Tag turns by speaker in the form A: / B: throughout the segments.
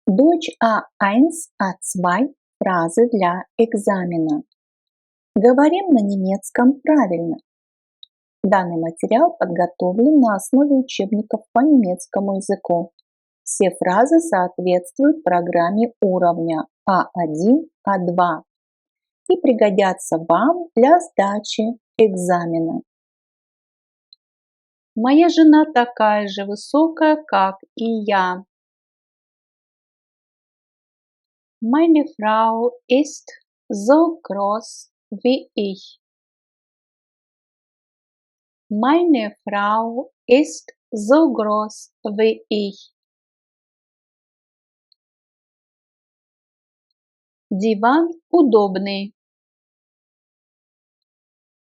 A: Дочь А1, А2 – фразы для экзамена. Говорим на немецком правильно. Данный материал подготовлен на основе учебников по немецкому языку. Все фразы соответствуют программе уровня А1, А2 и пригодятся вам для сдачи экзамена. Моя жена такая же высокая, как и я. Meine Frau ist so groß wie ich. Meine Frau ist so groß wie ich. Диван удобный.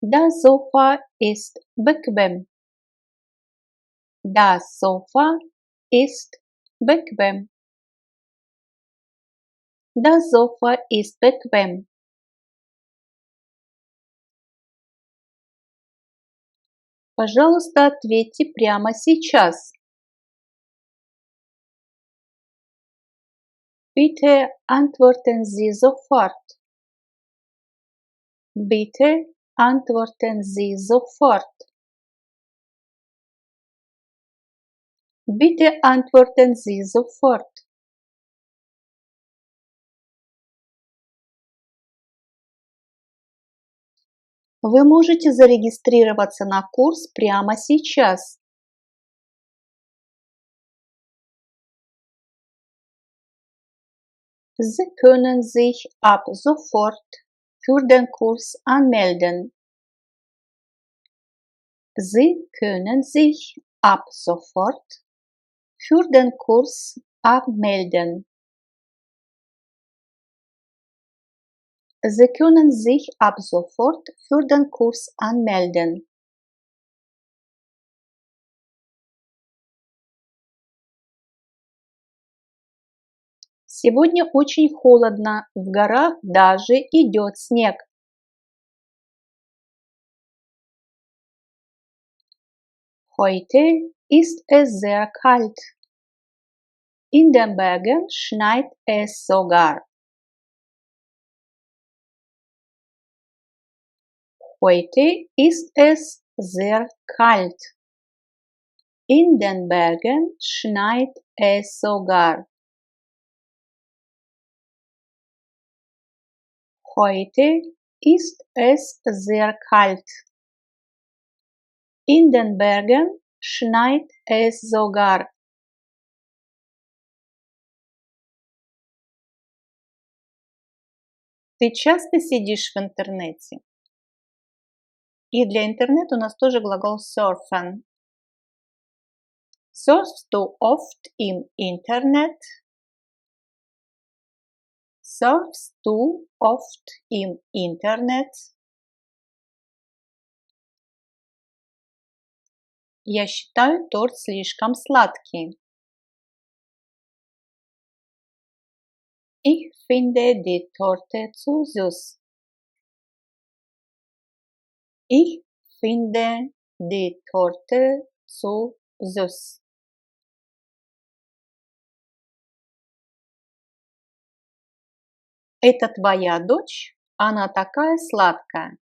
A: Das Sofa ist bequem. Das Sofa ist bequem. Das Sofa ist bequem. Пожалуйста, ответьте прямо сейчас. Bitte antworten Sie sofort. Bitte antworten Sie sofort. Bitte antworten Sie sofort. Вы можете зарегистрироваться на курс прямо сейчас. Sie können sich ab sofort für den Kurs anmelden. Sie können sich ab sofort für den Kurs anmelden. Sie können sich ab sofort für den Kurs anmelden. Сегодня очень холодно, в горах даже идет снег. Heute ist es sehr kalt. In den Bergen schneit es sogar. Heute ist es sehr kalt. In den Bergen schneit es sogar. Heute ist es sehr kalt. In den Bergen schneit es sogar. Ты часто сидишь в интернете? И для интернета у нас тоже глагол surfen. Surfst du oft im Internet? Surfst du oft im Internet? Я считаю торт слишком сладкий. Ich finde die Torte zu süß. Ich finde die Torte zu süß. Это твоя дочь? Она такая сладкая.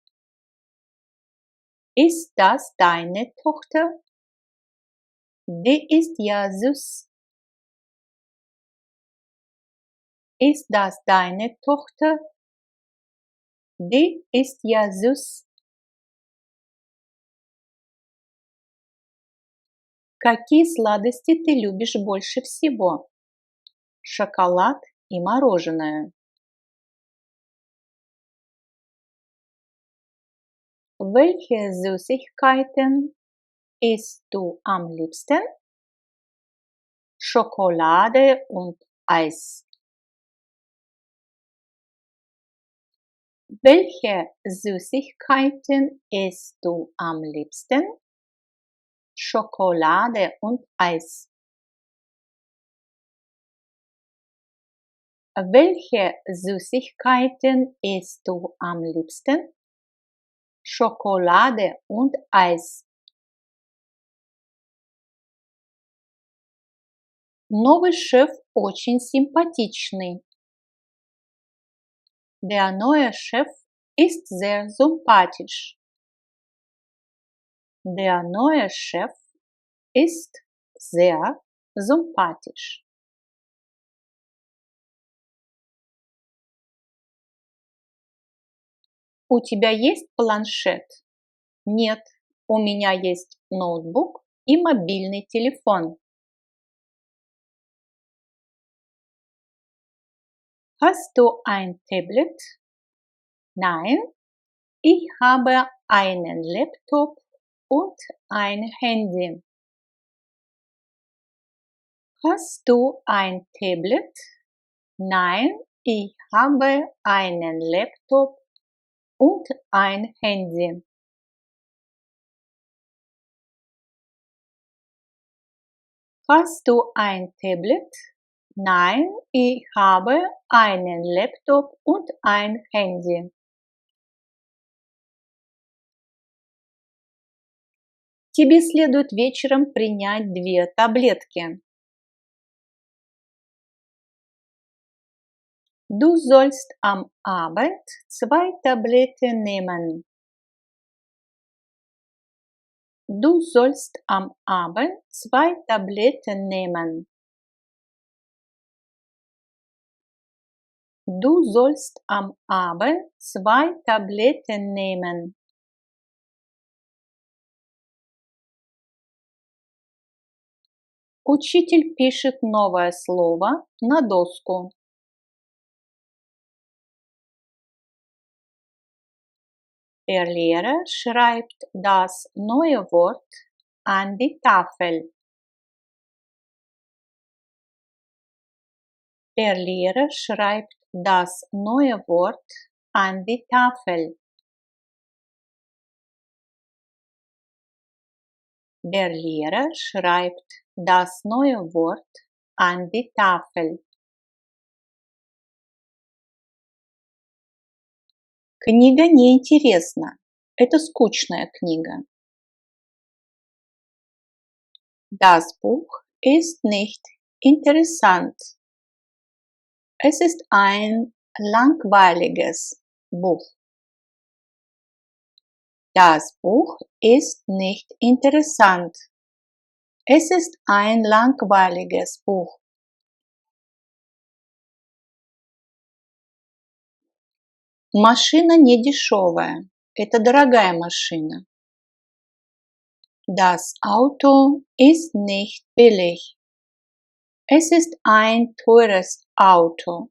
A: Ist das deine Tochter? Die ist ja süß. Ist das deine Tochter? Die ist ja süß. Какие сладости ты любишь больше всего? Шоколад и мороженое. Welche Süßigkeiten isst du am liebsten? Schokolade und Eis. Welche Süßigkeiten isst du am liebsten? Schokolade und Eis. Welche Süßigkeiten isst du am liebsten? Schokolade und Eis. Новый шеф очень симпатичный. Der neue Chef ist sehr sympathisch. Der neue Chef ist sehr sympathisch. У тебя есть планшет? Нет, у меня есть ноутбук и мобильный телефон. Hast du ein Tablet? Nein, ich habe einen Laptop und ein Handy. Hast du ein Tablet? Nein, ich habe einen Laptop und ein Handy. Hast du ein Tablet? Nein, ich habe einen Laptop und ein Handy. Тебе следует вечером принять 2 таблетки. Du sollst am Abend 2 Tabletten nehmen. Du sollst am Abend 2 Tabletten nehmen. Du sollst am Abend 2 Tabletten nehmen. Учитель пишет новое слово на доску. Der Lehrer schreibt das neue Wort an die Tafel. Der Lehrer schreibt das neue Wort an die Tafel. Der Lehrer schreibt das neue Wort an die Tafel. Книга неинтересна. Это скучная книга. Das Buch ist nicht interessant. Es ist ein langweiliges Buch. Das Buch ist nicht interessant. Es ist ein langweiliges Buch. Машина не дешевая. Это дорогая машина. Das Auto ist nicht billig. Es ist ein teures Auto.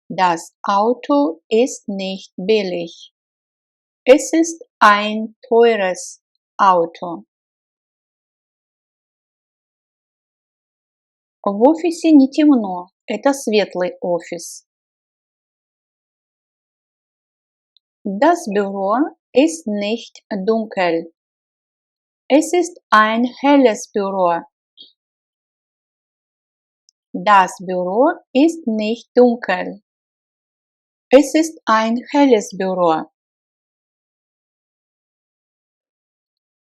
A: Das Auto ist nicht billig. Es ist ein teures Auto. В офисе не темно. Это светлый офис. Das Büro ist nicht dunkel. Es ist ein helles Büro. Das Büro ist nicht dunkel. Es ist ein helles Büro.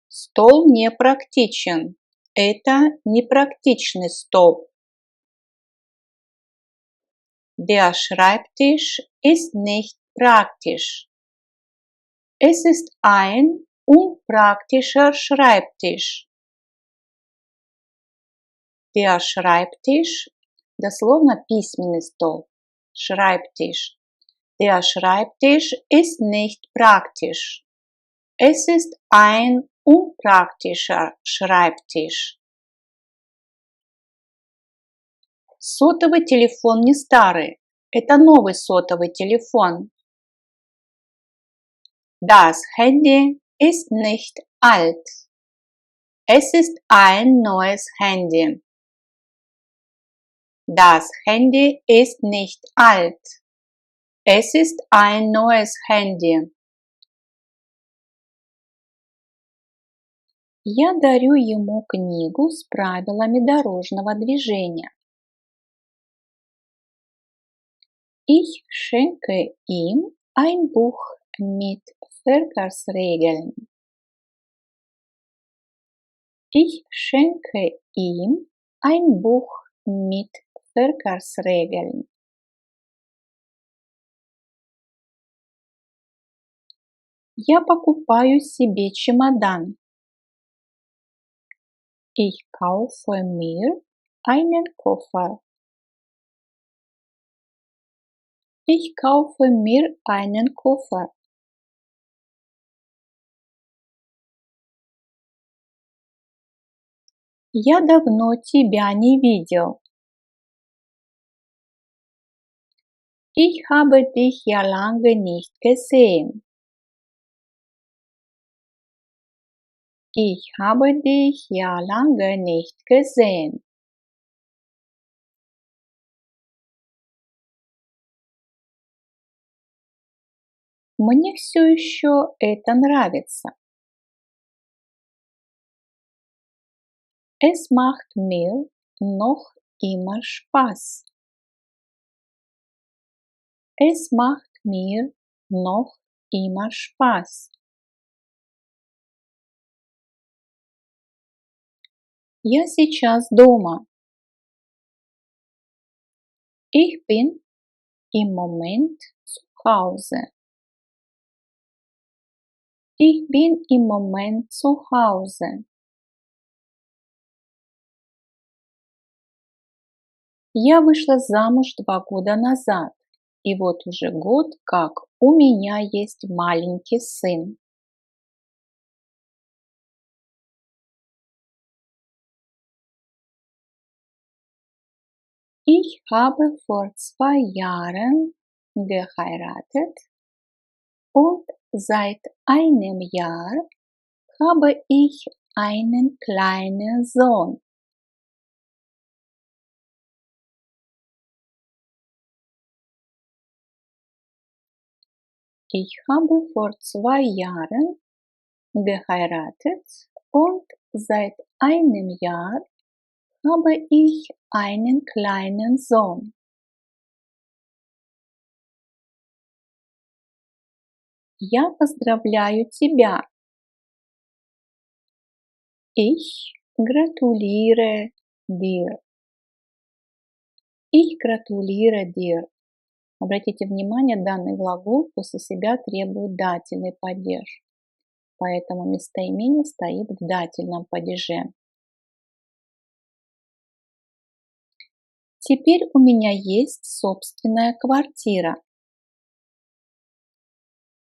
A: Стол непрактичен. Это непрактичный стол. Der Schreibtisch ist nicht praktisch. Es ist ein unpraktischer Schreibtisch. Der Schreibtisch, дословно письменный стол. Schreibtisch. Der Schreibtisch ist nicht praktisch. Es ist ein unpraktischer Schreibtisch. Сотовый телефон не старый. Это новый сотовый телефон. Das Handy ist nicht alt. Es ist ein neues Handy. Das Handy ist nicht alt. Es ist ein neues Handy. Я дарю ему книгу с правилами дорожного движения. Ich schenke ihm ein Buch mit Verkehrsregeln. Ich schenke ihm ein Buch mit Verkehrsregeln. Я покупаю себе чемодан. Ich kaufe mir einen Koffer. Ich kaufe mir einen Koffer. Я давно тебя не видел. Ich habe dich ja lange nicht gesehen. Ich habe dich ja lange nicht gesehen. Мне все еще это нравится. Es macht mir noch immer Spaß. Es macht mir noch immer Spaß. Я сейчас дома. Ich bin im Moment zu Hause. Ich bin im Moment zu Hause. Я вышла замуж 2 года назад, и вот уже год, как у меня есть маленький сын. Ich habe vor 2 Jahren geheiratet und seit einem Jahr habe ich einen kleinen Sohn. Ich habe vor 2 Jahren geheiratet und seit einem Jahr habe ich einen kleinen Sohn. Я поздравляю тебя. Ich gratuliere dir. Ich gratuliere dir. Обратите внимание, данный глагол после себя требует дательный падеж, поэтому местоимение стоит в дательном падеже. Теперь у меня есть собственная квартира.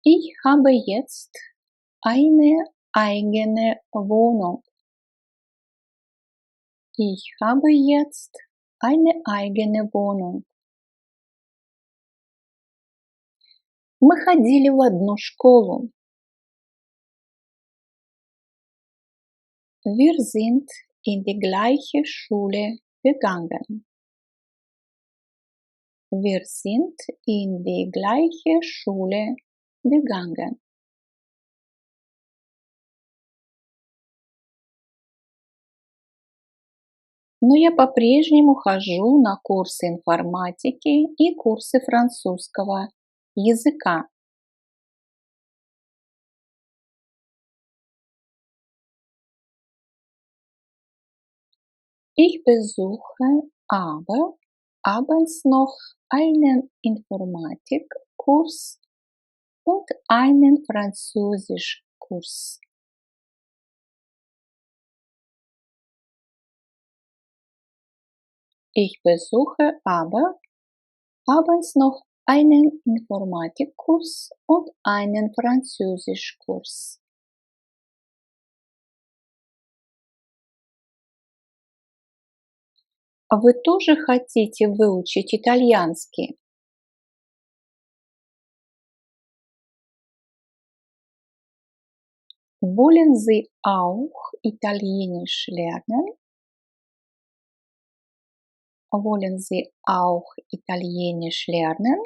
A: Ich habe jetzt eine eigene Wohnung. Ich habe jetzt eine eigene Wohnung. Мы ходили в одну школу. Wir sind in die gleiche Schule gegangen. Wir sind in die gleiche Schule gegangen. Но я по-прежнему хожу на курсы информатики и курсы французского языка. Ich besuche aber abends noch einen Informatikkurs und einen Französischkurs. Ich besuche aber abends noch einen Informatikkurs und einen Französischkurs. Вы тоже хотите выучить итальянский? Wollen Sie auch Italienisch lernen? Wollen Sie auch Italienisch lernen?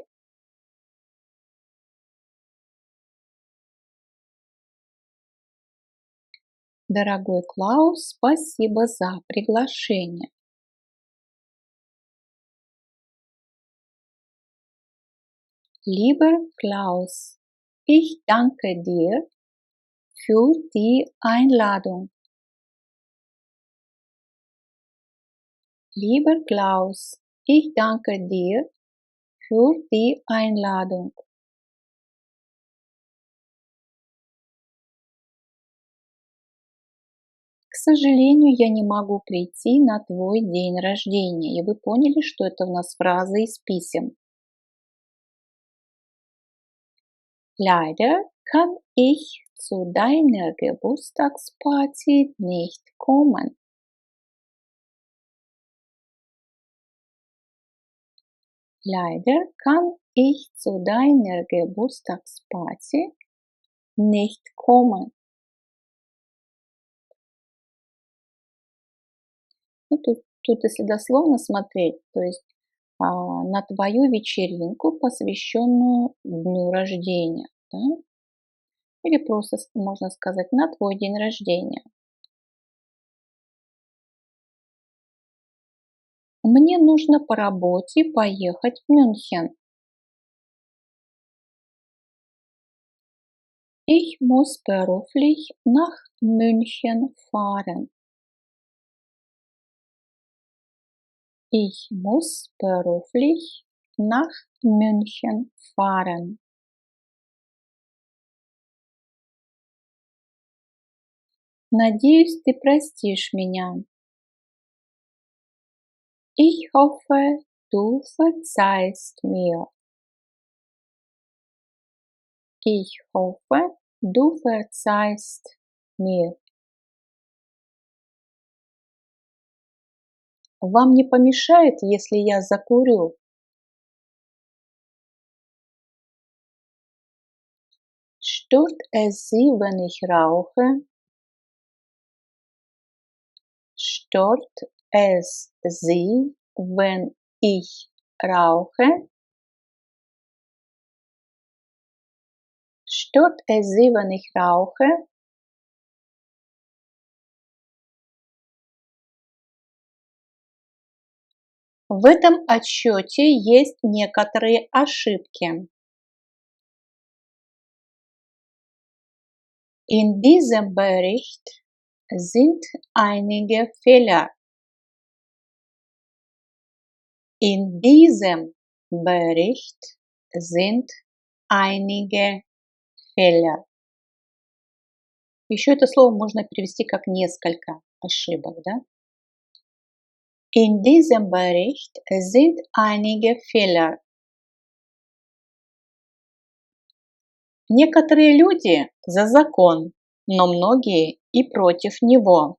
A: Дорогой Клаус, спасибо за приглашение. Lieber Klaus, ich danke dir für die Einladung. Lieber Klaus, ich danke dir für die Einladung. К сожалению, я не могу прийти на твой день рождения. И вы поняли, что это у нас фраза из писем. Leider kann ich zu deiner Geburtstagsparty nicht kommen. Leider kann ich zu deiner Geburtstagsparty nicht kommen. Ну, тут если дословно смотреть, то есть на твою вечеринку, посвященную дню рождения. Да? Или просто можно сказать на твой день рождения. Мне нужно по работе поехать в Мюнхен. Ich muss beruflich nach München fahren. Ich muss beruflich nach München fahren. Надеюсь, ты простишь меня. Ich hoffe, du verzeihst mir. Ich hoffe, du verzeihst mir. Вам не помешает, если я закурю? Stört es Sie, wenn ich rauche? Stört es Sie, wenn ich rauche? Stört es Sie, wenn ich rauche? В этом отчете есть некоторые ошибки. In diesem Bericht sind einige Fehler. In diesem Bericht sind einige Fehler. Еще это слово можно перевести как несколько ошибок, да? In diesem Bericht sind einige Fehler. Некоторые люди за закон, но многие и против него.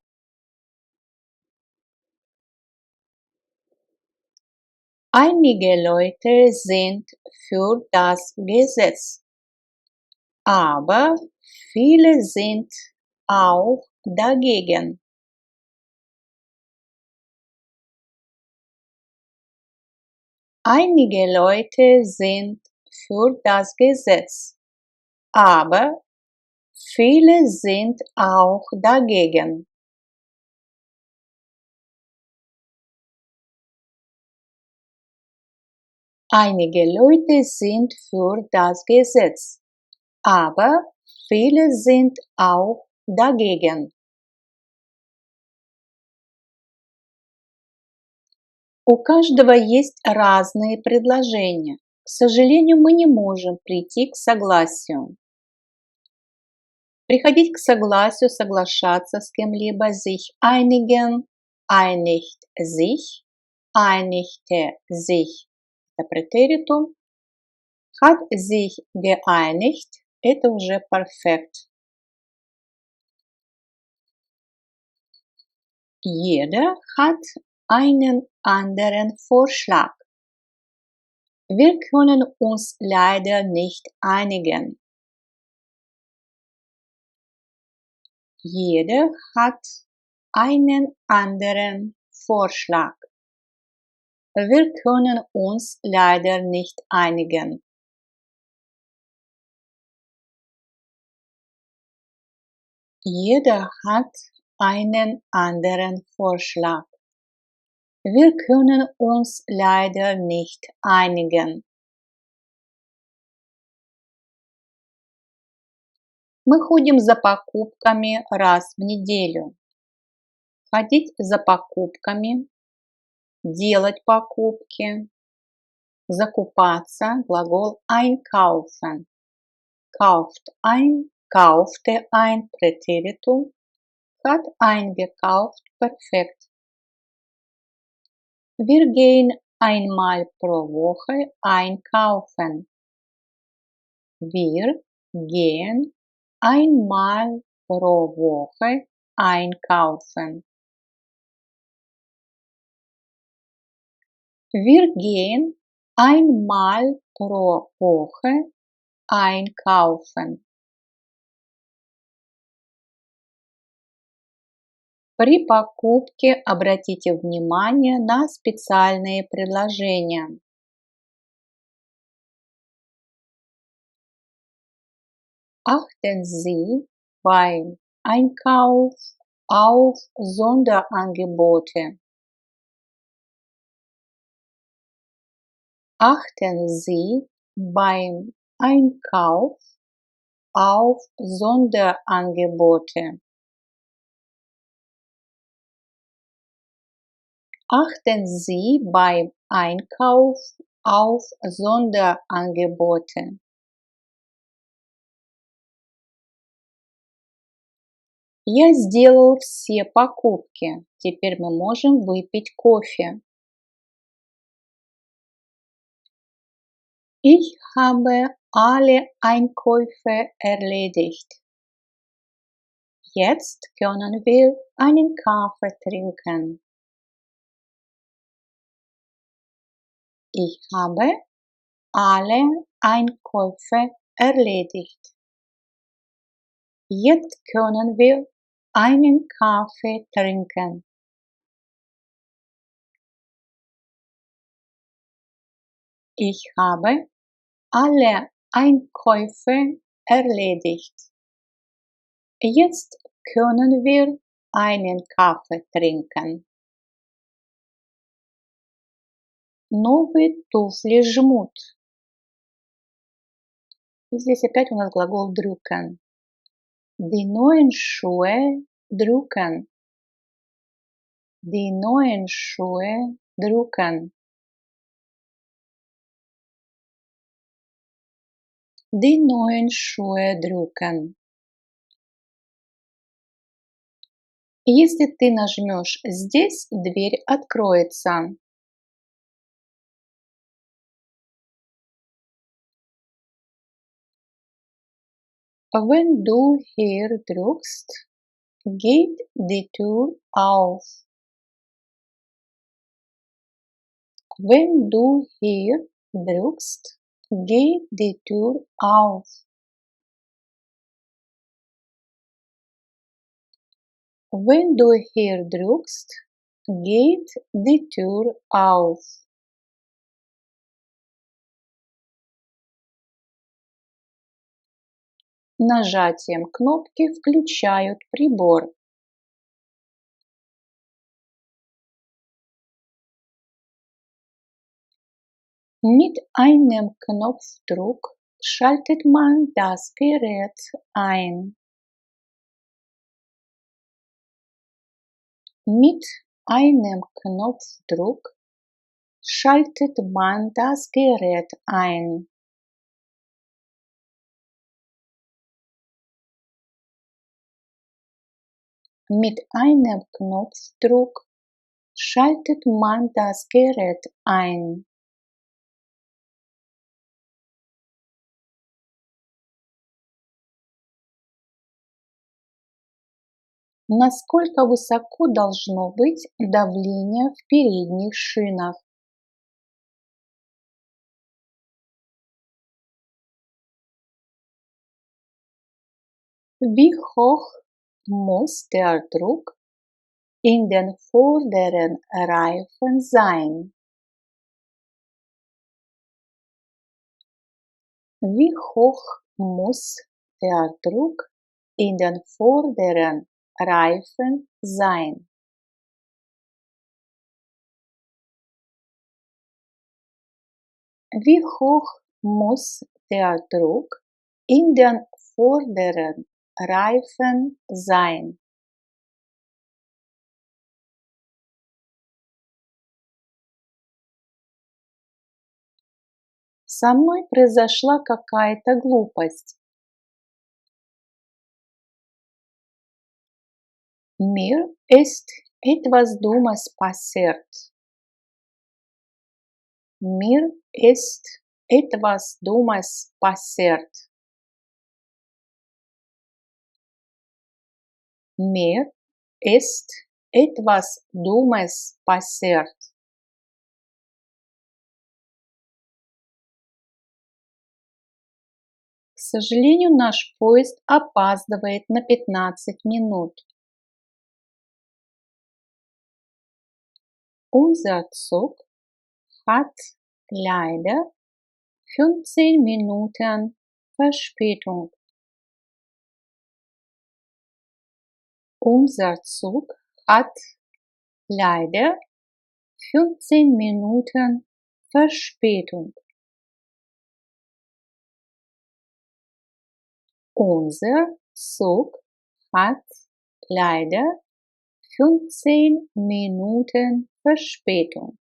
A: Einige Leute sind für das Gesetz, aber viele sind auch dagegen. Einige Leute sind für das Gesetz, aber viele sind auch dagegen. Einige Leute sind für das Gesetz, aber viele sind auch dagegen. У каждого есть разные предложения. К сожалению, мы не можем прийти к согласию. Приходить к согласию, соглашаться с кем-либо, sich einigen, einigt sich, einigte sich. Это претеритум. Hat sich geeinigt. Это уже perfekt. Jeder hat einen anderen Vorschlag. Wir können uns leider nicht einigen. Jeder hat einen anderen Vorschlag. Wir können uns leider nicht einigen. Jeder hat einen anderen Vorschlag. Wir können uns leider nicht einigen. Мы ходим за покупками раз в неделю. Ходить за покупками делать покупки, закупаться, глагол einkaufen. Kauft ein, kaufte ein, Präteritum, hat eingekauft, Perfekt. Wir gehen einmal pro Woche einkaufen. Wir gehen einmal pro Woche einkaufen. Wir gehen einmal pro Woche einkaufen. При покупке обратите внимание на специальные предложения. Achten Sie beim Einkauf auf Sonderangebote. Achten Sie beim Einkauf auf Sonderangebote. Achten Sie beim Einkauf auf Sonderangebote. Я сделал все покупки. Теперь мы можем выпить кофе. Ich habe alle Einkäufe erledigt. Jetzt können wir einen Kaffee trinken. Ich habe alle Einkäufe erledigt. Jetzt können wir einen Kaffee trinken. Ich habe alle Einkäufe erledigt. Jetzt können wir einen Kaffee trinken. Новые туфли жмут. И здесь опять у нас глагол drücken. Die neuen Schuhe drücken. Die neuen Schuhe drücken. Die neuen Schuhe drücken. Если ты нажмешь здесь, дверь откроется. Wenn du hier drückst, geht die Tür auf. Wenn du hier drückst, geht die Tür auf. Wenn du hier drückst, geht die Tür auf. Нажатием кнопки включают прибор. Mit einem Knopfdruck schaltet man das Gerät ein. Mit einem Knopfdruck schaltet man das Gerät ein. Mit einem Knopfdruck schaltet man das Gerät ein. Насколько высоко должно быть давление в передних шинах? Wie hoch muss der Druck in den vorderen Reifen sein? Wie hoch muss der Druck in den vorderen Reifen sein? Wie hoch muss der Druck in den vorderen Reifen sein? Со мной произошла какая-то глупость. Mir ist etwas Dummes passiert. Mir ist etwas Dummes passiert. Mir ist etwas Dummes passiert. К сожалению, наш поезд опаздывает на 15 минут. Unser Zug hat leider 15 Minuten Verspätung. Unser Zug hat leider 15 Minuten Verspätung. Unser Zug hat leider 15 Minuten Verspätung.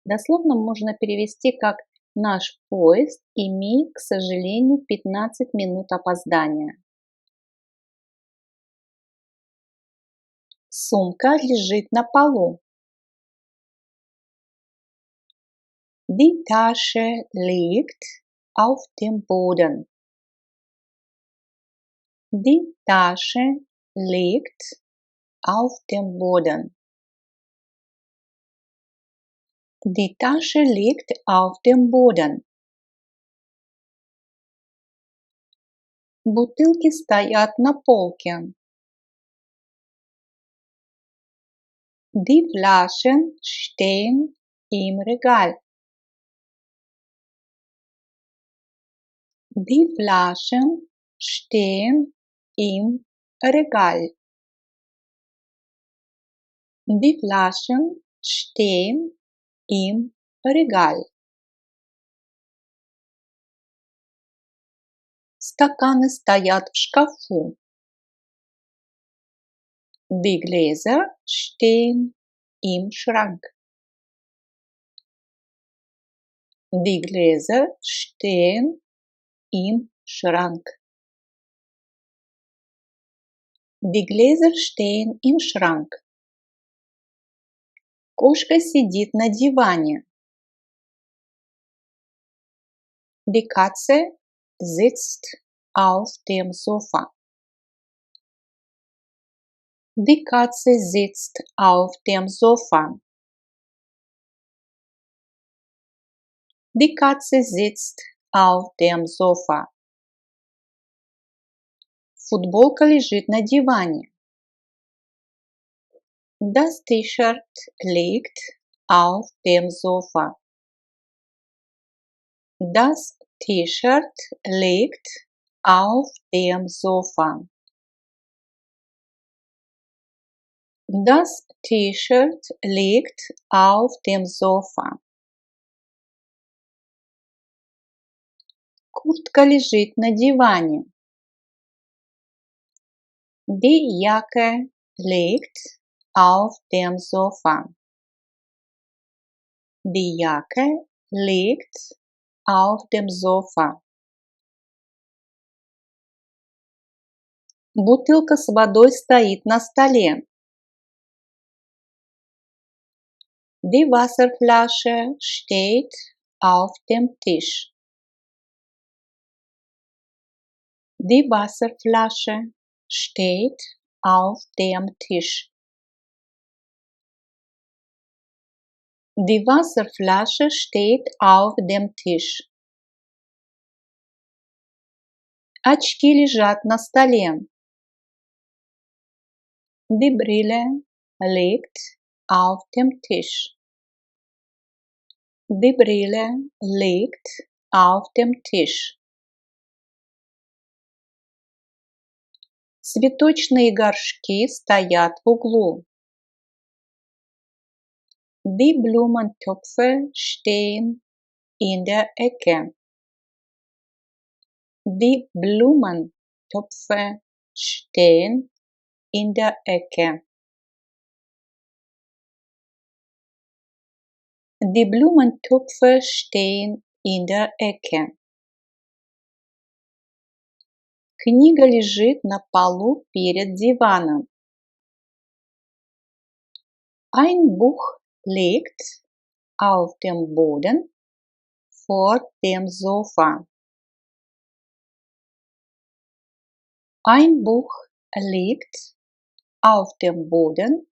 A: Дословно можно перевести как «Наш поезд имеет, к сожалению, 15 минут опоздания». Сумка лежит на полу. Die Tasche liegt auf dem Boden. Die Tasche liegt auf dem Boden. Die Tasche liegt auf dem Boden. Бутылки стоят на полке. Die Flaschen stehen im Regal. Die Flaschen stehen im Regal. Die Flaschen stehen im Regal. Стаканы стоят в шкафу. Die Gläser stehen im Schrank. Die Gläser stehen im Schrank. Die Gläser stehen im Schrank. Кошка сидит на диване. Die Katze sitzt auf dem Sofa. Die Katze sitzt auf dem Sofa. Die Katze sitzt auf dem Sofa. Футболка лежит на диване. Das T-Shirt liegt auf dem Sofa. Das T-Shirt liegt auf dem Sofa. Das T-Shirt liegt auf dem Sofa. Куртка лежит на диване. Die Jacke liegt auf dem Sofa. Die Jacke liegt auf dem Sofa. Бутылка с водой стоит на столе. Die Wasserflasche steht auf dem Tisch. Die Wasserflasche steht auf dem Tisch. Die Wasserflasche steht auf dem Tisch. Очки лежат на столе. Die Brille liegt auf dem Tisch. Die Brille liegt auf dem Tisch. Цветочные горшки стоят в углу. Die Blumentöpfe stehen in der Ecke. Die Blumentöpfe stehen in der Ecke. Die Blumentöpfe stehen in der Ecke. Книга лежит на полу перед диваном. Ein Buch liegt auf dem Boden vor dem Sofa. Ein Buch liegt auf dem Boden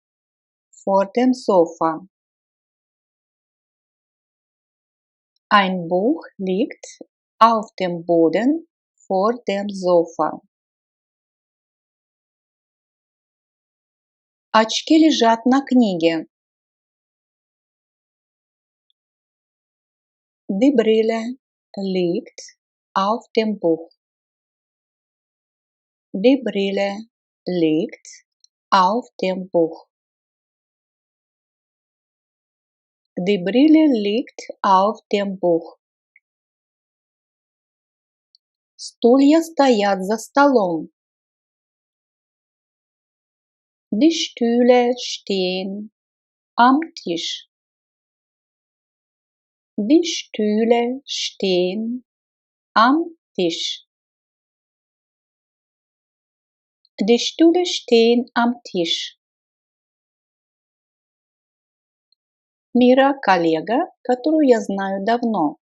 A: vor dem Sofa. Ein Buch liegt auf dem Boden vor dem Sofa. Очки лежат на книге. Die Brille liegt auf dem Buch. Die Brille liegt auf dem Buch. Die Brille liegt auf dem Buch. Стулья стоят за столом. Die Stühle stehen am Tisch. Die Stühle stehen am Tisch. Die Stühle stehen am Tisch. Мира – коллега, которую я знаю давно.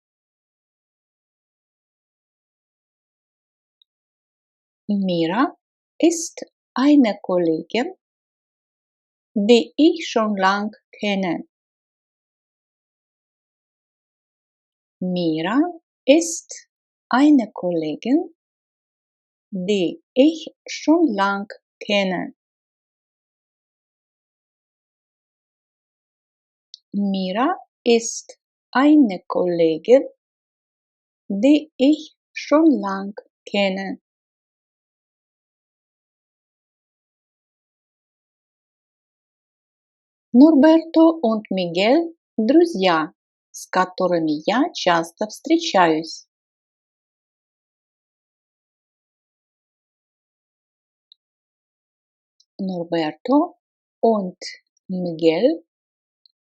A: Mira ist eine Kollegin, die ich schon lang kenne. Mira ist eine Kollegin, die ich schon lang kenne. Mira ist eine Kollegin, die ich schon lang kenne. Norberto und Miguel – друзья, с которыми я часто встречаюсь. Norberto und Miguel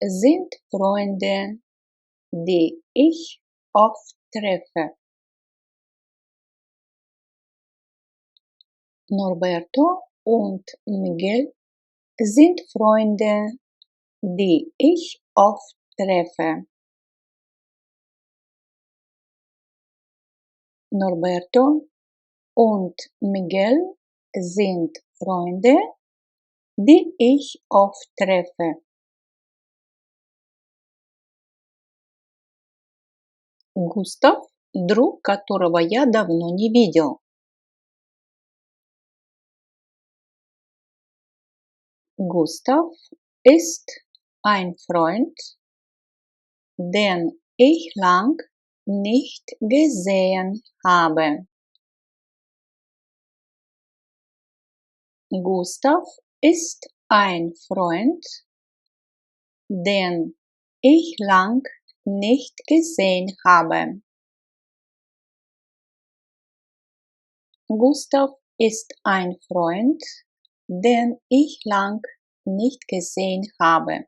A: sind Freunde, die ich oft treffe. Norberto und Miguel sind Freunde, die ich oft treffe. Norberto und Miguel sind Freunde, die ich oft treffe. Густав – друг, которого я давно не видел. Gustav ist ein Freund, den ich lang nicht gesehen habe. Gustav ist ein Freund, den ich lang nicht gesehen habe. Gustav ist ein Freund, den ich lang nicht gesehen habe.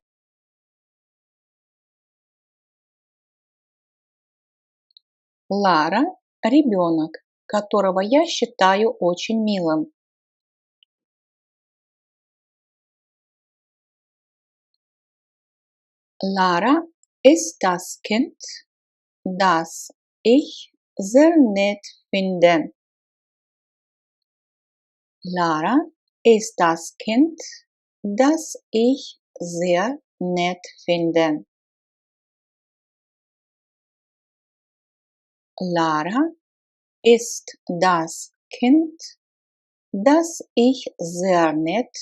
A: Лара – ребенок, которого я считаю очень милым. Lara ist das Kind, das ich sehr nett finde. Lara ist das Kind, das ich sehr nett finde. Lara ist das Kind, das ich sehr nett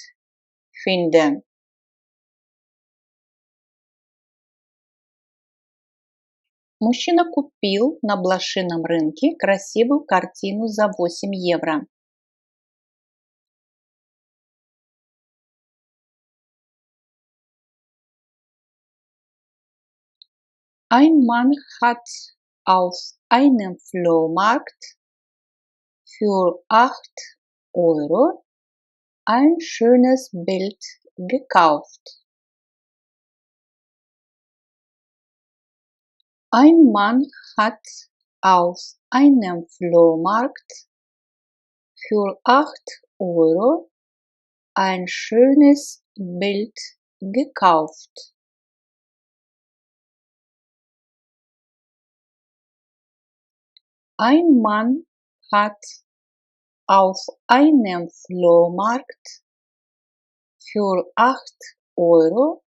A: finde. Мужчина купил на блошином рынке красивую картину за 8 евро. Ein Mann hat auf einem Flohmarkt für 8 Euro ein schönes Bild gekauft. Ein Mann hat auf einem Flohmarkt für 8 € ein schönes Bild gekauft. Ein Mann hat auf einem Flohmarkt für 8 €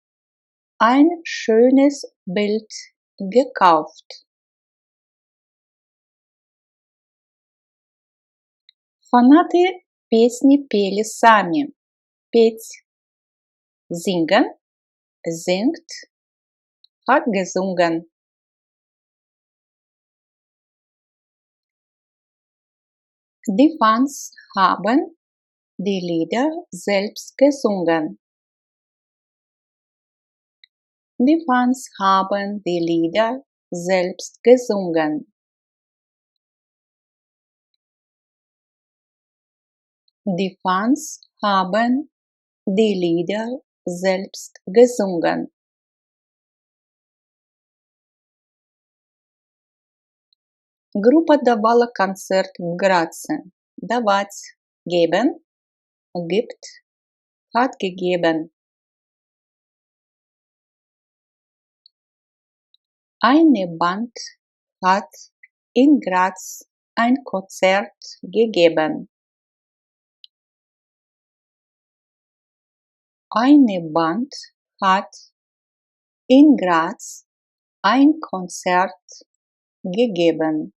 A: ein schönes Bild gekauft. Фанаты песни пели сами. Петь – singen, singt, hat gesungen. Die Fans haben die Lieder selbst gesungen. Die Fans haben die Lieder selbst gesungen. Die Fans haben die Lieder selbst gesungen. Группа давала концерт в Граце. Давать – geben, gibt, hat gegeben. Eine Band hat in Graz ein Konzert gegeben. Eine Band hat in Graz ein Konzert gegeben.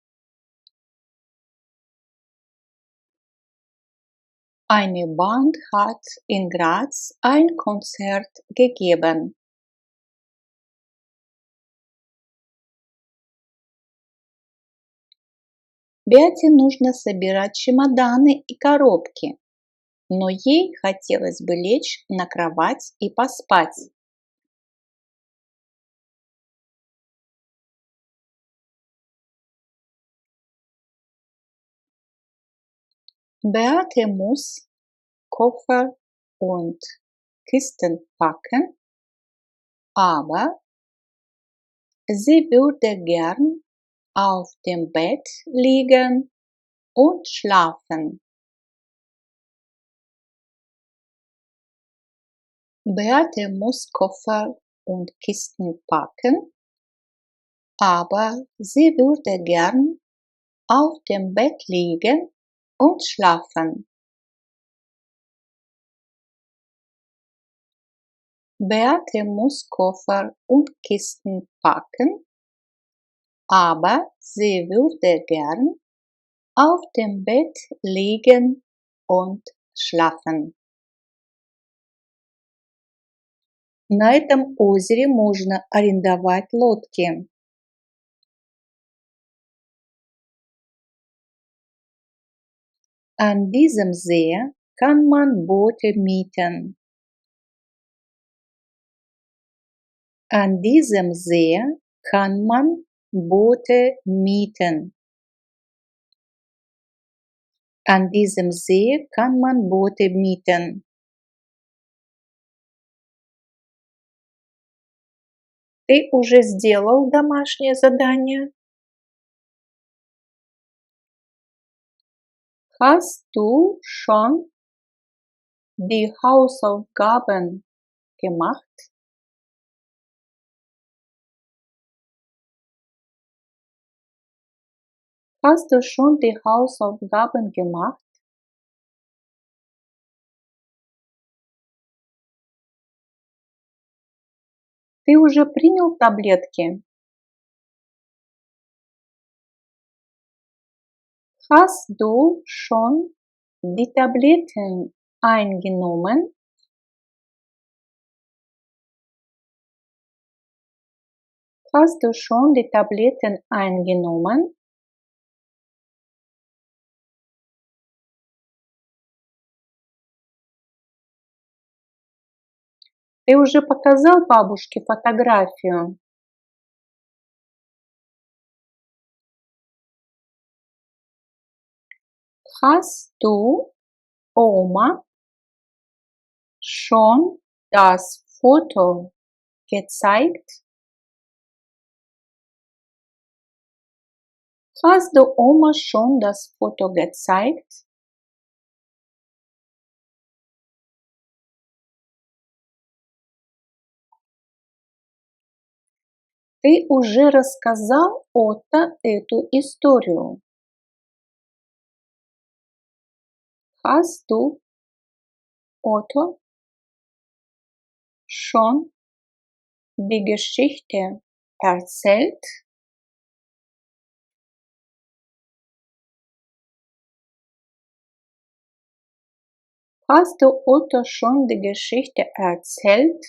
A: Eine Band hat in Graz ein Konzert gegeben. Бяте нужно собирать чемоданы и коробки, но ей хотелось бы лечь на кровать и поспать. Beate muss Koffer und Kisten packen, aber sie würde gern auf dem Bett liegen und schlafen. Beate muss Koffer und Kisten packen, aber sie würde gern auf dem Bett liegen und schlafen. Beate muss Koffer und Kisten packen, aber sie würde gern auf dem Bett liegen und schlafen. На этом озере можно арендовать лодки. An diesem See kann man Boote mieten. An diesem See kann man Boote mieten. An diesem See kann man Boote mieten. Ты уже сделал домашнее задание? Hast du schon die Hausaufgaben gemacht? Hast du schon die Hausaufgaben gemacht? Ты уже принял таблетки? Hast du schon die Tabletten eingenommen? Hast du schon die Tabletten eingenommen? Ты уже показал бабушке фотографию? Hast du Oma schon das Foto gezeigt? Hast du Oma schon das Foto gezeigt? Ты уже рассказал Отто эту историю. Hast du Otto schon die Geschichte erzählt? Hast du Otto schon die Geschichte erzählt?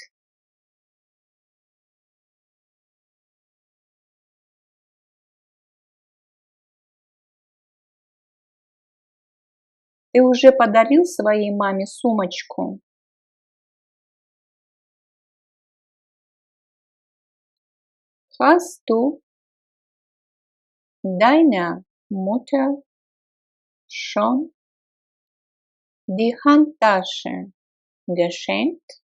A: Ты уже подарил своей маме сумочку? Hast du deiner Mutter schon die Handtasche geschenkt?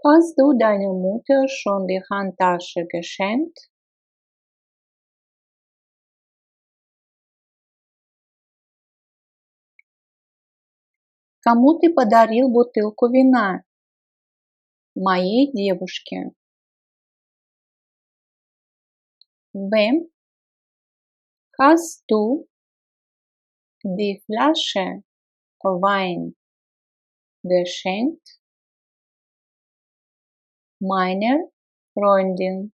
A: Hast du deiner Mutter schon die Handtasche geschenkt? Кому ты подарил бутылку вина? Моей девушке. Wem hast du die Flasche Wein geschenkt? Meiner Freundin.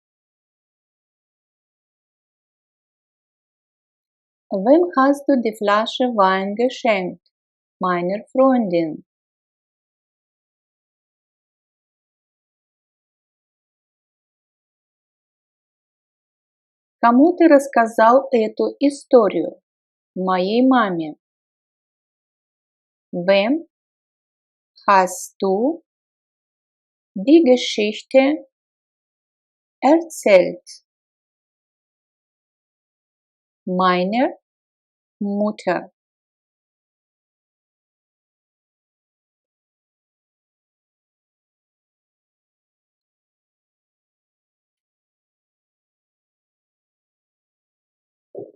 A: Wem hast du die Flasche Wein geschenkt? Meiner Freundin. Кому ты рассказал эту историю? Моей маме. Wem hast du die Geschichte erzählt? Meiner Mutter.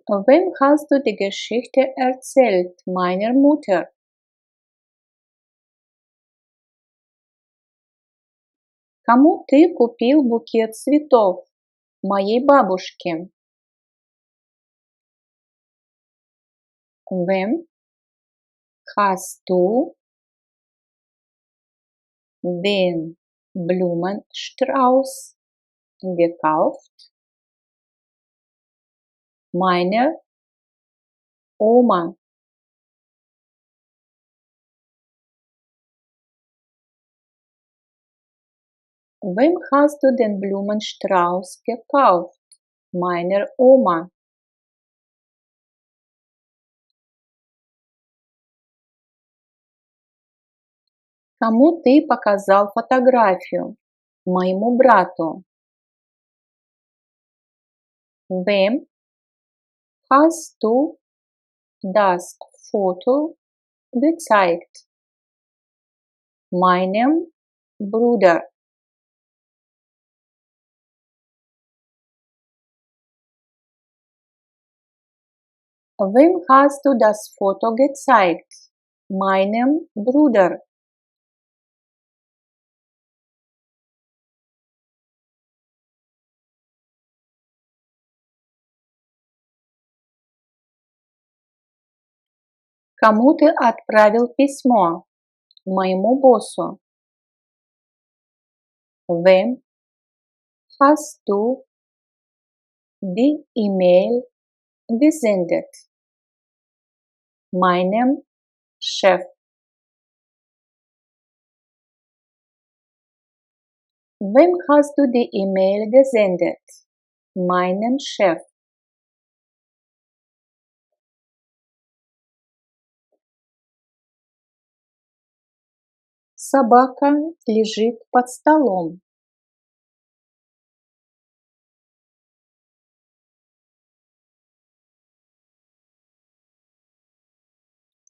A: Wem hast du die Geschichte erzählt? Meiner Mutter. Кому ты купил букет цветов? Моей бабушке. Wem hast du den Blumenstrauß gekauft? Meiner Oma. Wem hast du den Blumenstrauß gekauft? Meiner Oma. Кому ты показал фотографию? Моему брату. Wem hast du das Foto gezeigt? Meinem Bruder. Wem hast du das Foto gezeigt? Meinem Bruder. Кому ты отправил письмо? Моему боссу. Wem hast du die E-Mail gesendet? Meinem Chef. Wem hast du die E-Mail gesendet? Meinem Chef. Собака лежит под столом.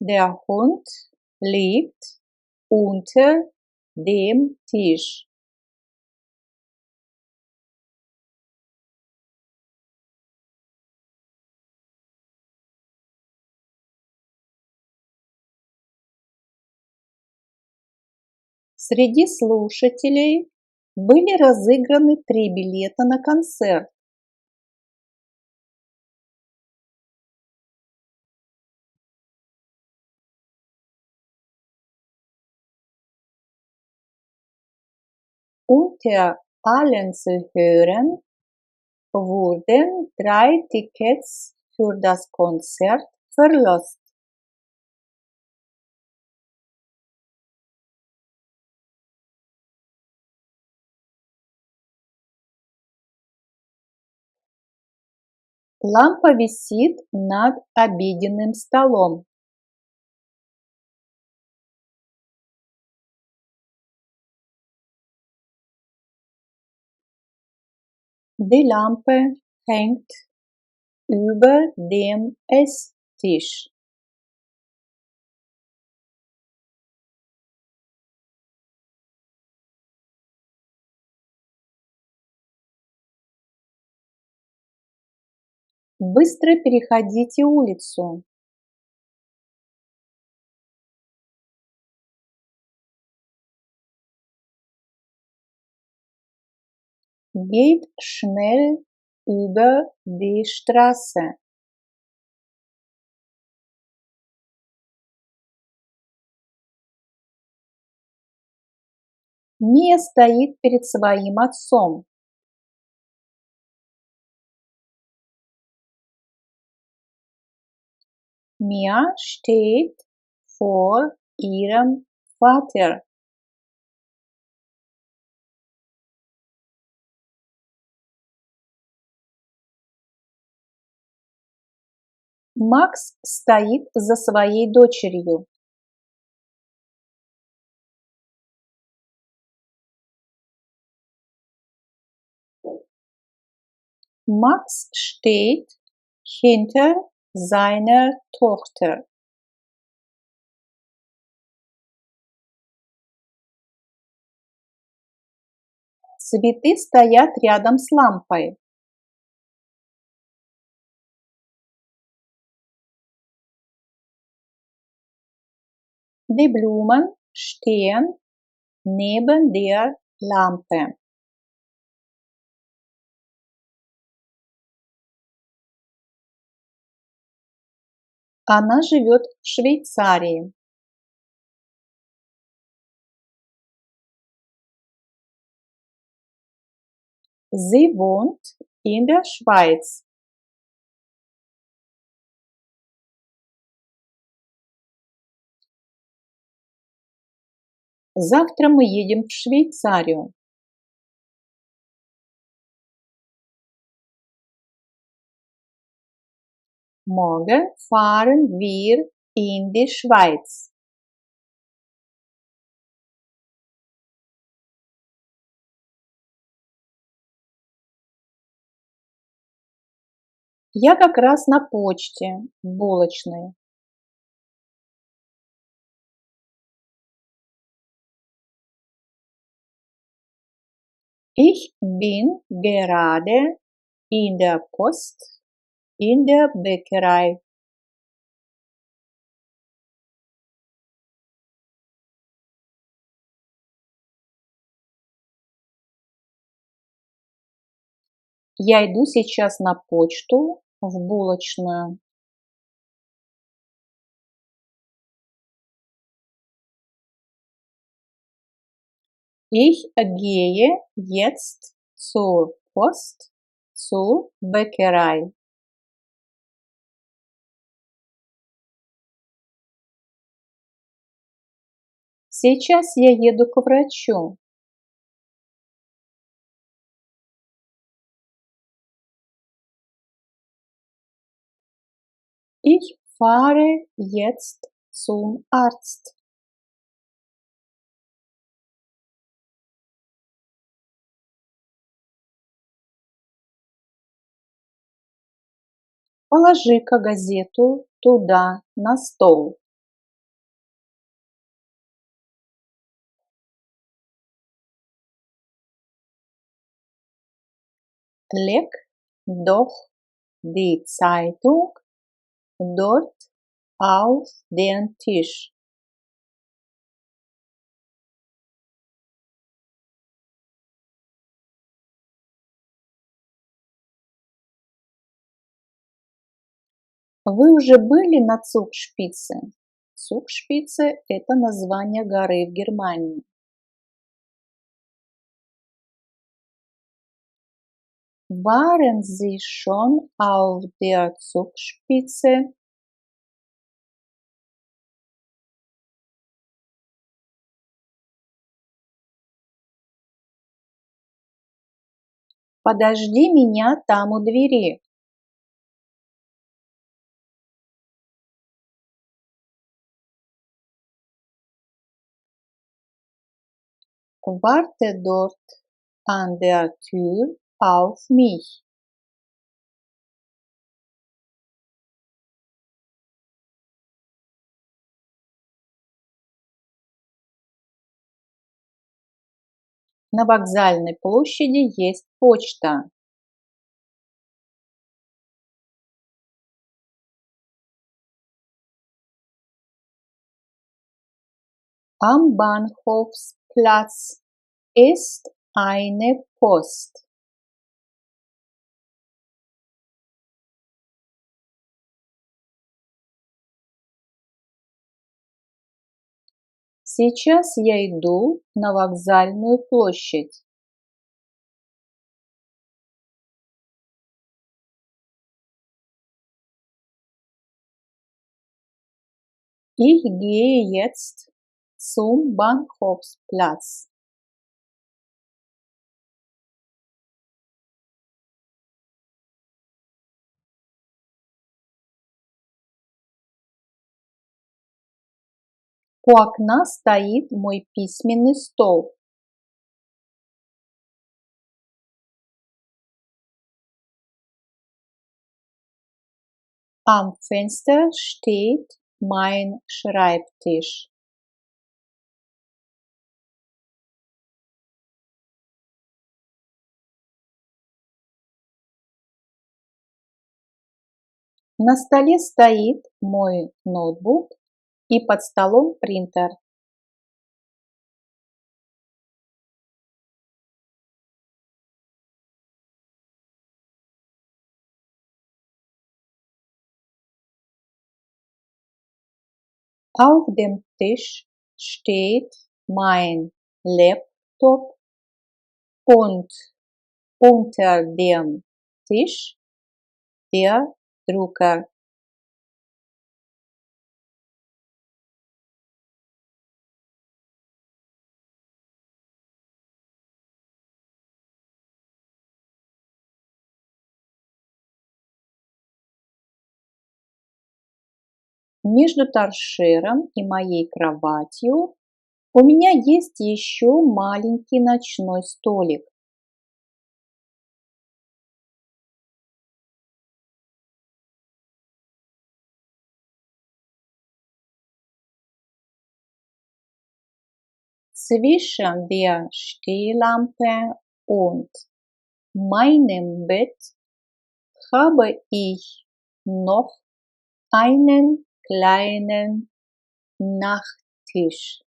A: Der Hund liegt unter dem Tisch. Среди слушателей были разыграны 3 билета на концерт. Unter allen Zuhörern wurden 3 Tickets für das Konzert verlost. Лампа висит над обеденным столом. Die Lampe hängt über dem Esstisch. Быстро переходите улицу. Geht schnell über die Straße. Мия стоит перед своим отцом. Mia steht vor ihrem Vater. Макс стоит за своей дочерью. Max steht hinter seiner Tochter. Цветы стоят рядом с лампой. Die Blumen stehen neben der Lampe. Она живет в Швейцарии. Sie wohnt in der Schweiz. Завтра мы едем в Швейцарию. Morgen fahren wir in die Schweiz. Я как раз на почте, в булочной. Ich bin gerade in der Post in der Bäckerei. Я иду сейчас на почту, в булочную. Ich gehe jetzt zur Post, zur Bäckerei. Сейчас я еду к врачу. Ich fahre jetzt zum Arzt. Положи-ка газету туда, на стол. Leg doch die Zeitung dort auf den Tisch. Вы уже были на Zugspitze? Zugspitze– это название горы в Германии. Waren Sie schon auf der Zugspitze? Подожди меня там у двери. Warte dort an der Tür auf mich. На вокзальной площади есть почта. Am Bahnhofsplatz ist eine Post. Сейчас я иду на вокзальную площадь. Ich gehe jetzt zum Bahnhofsplatz. У окна стоит мой письменный стол. Am Fenster steht mein Schreibtisch. На столе стоит мой ноутбук и под столом принтер. Auf dem Tisch steht mein Laptop und unter dem Tisch der Drucker. Между торшером и моей кроватью у меня есть еще маленький ночной столик. Zwischen der Stehlampe und meinem Bett habe ich noch einen kleinen Nachttisch.